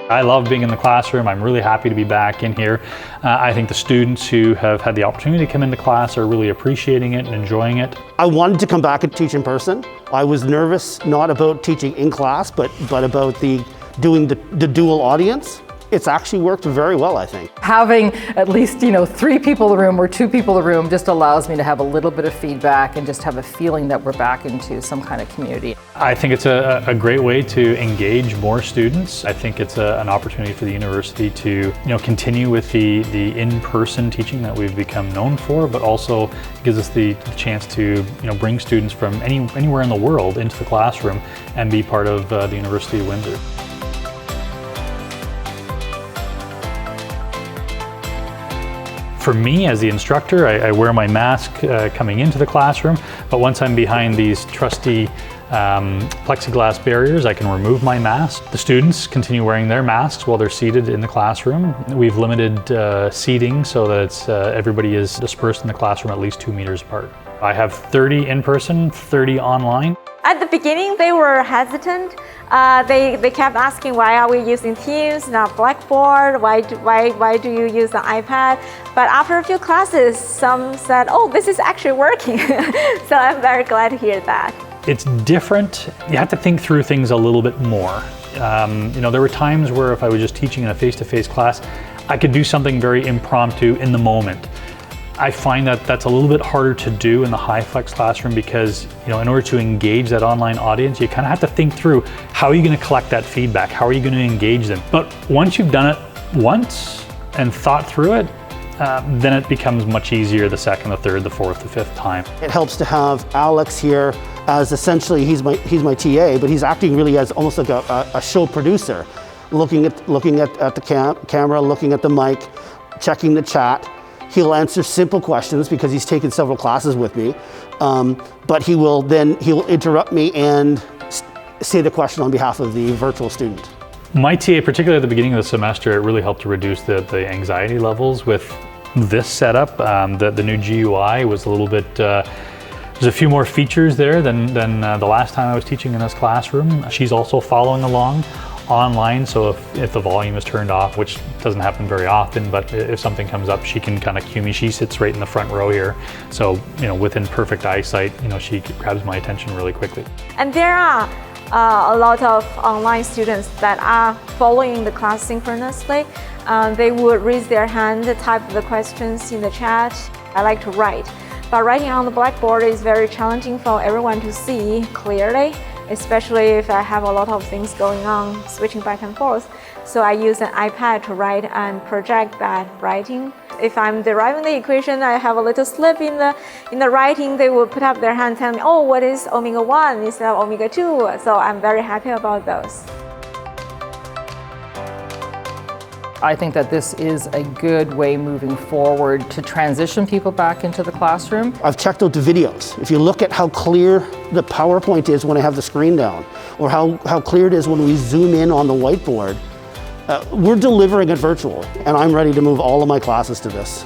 I love being in the classroom. I'm really happy to be back in here. I think the students who have had the opportunity to come into class are really appreciating it and enjoying it. I wanted to come back and teach in person. I was nervous not about teaching in class, but about doing the dual audience. It's actually worked very well, I think. Having at least, 3 people in the room or 2 people in the room just allows me to have a little bit of feedback and just have a feeling that we're back into some kind of community. I think it's a great way to engage more students. I think it's an opportunity for the university to continue with the in-person teaching that we've become known for, but also gives us the chance to bring students from anywhere in the world into the classroom and be part of the University of Windsor. For me, as the instructor, I wear my mask coming into the classroom, but once I'm behind these trusty plexiglass barriers, I can remove my mask. The students continue wearing their masks while they're seated in the classroom. We've limited seating so that everybody is dispersed in the classroom at least 2 meters apart. I have 30 in person, 30 online. At the beginning, they were hesitant. They kept asking, why are we using Teams, not Blackboard? Why do you use the iPad? But after a few classes, some said, oh, this is actually working. So I'm very glad to hear that. It's different. You have to think through things a little bit more. There were times where if I was just teaching in a face-to-face class, I could do something very impromptu in the moment. I find that that's a little bit harder to do in the HyFlex classroom because, in order to engage that online audience, you kind of have to think through how are you going to collect that feedback? How are you going to engage them? But once you've done it once and thought through it, then it becomes much easier the second, the third, the fourth, the fifth time. It helps to have Alex here as essentially he's my TA, but he's acting really as almost like a show producer, looking at the camera, looking at the mic, checking the chat. He'll answer simple questions because he's taken several classes with me, but he'll interrupt me and say the question on behalf of the virtual student. My TA, particularly at the beginning of the semester, it really helped to reduce the anxiety levels with this setup. The new GUI was a little bit, there's a few more features there than the last time I was teaching in this classroom. She's also following along online, so if the volume is turned off, which doesn't happen very often, but if something comes up, she can kind of cue me. She sits right in the front row here, so within perfect eyesight, she grabs my attention really quickly. And there are a lot of online students that are following the class synchronously. They would raise their hand, type the questions in the chat. I like to write, but writing on the blackboard is very challenging for everyone to see clearly, especially if I have a lot of things going on, switching back and forth. So I use an iPad to write and project that writing. If I'm deriving the equation, I have a little slip in the writing, they will put up their hand telling me, oh, what is omega-1 instead of omega-2? So I'm very happy about those. I think that this is a good way moving forward to transition people back into the classroom. I've checked out the videos. If you look at how clear the PowerPoint is when I have the screen down, or how clear it is when we zoom in on the whiteboard, we're delivering it virtual, and I'm ready to move all of my classes to this.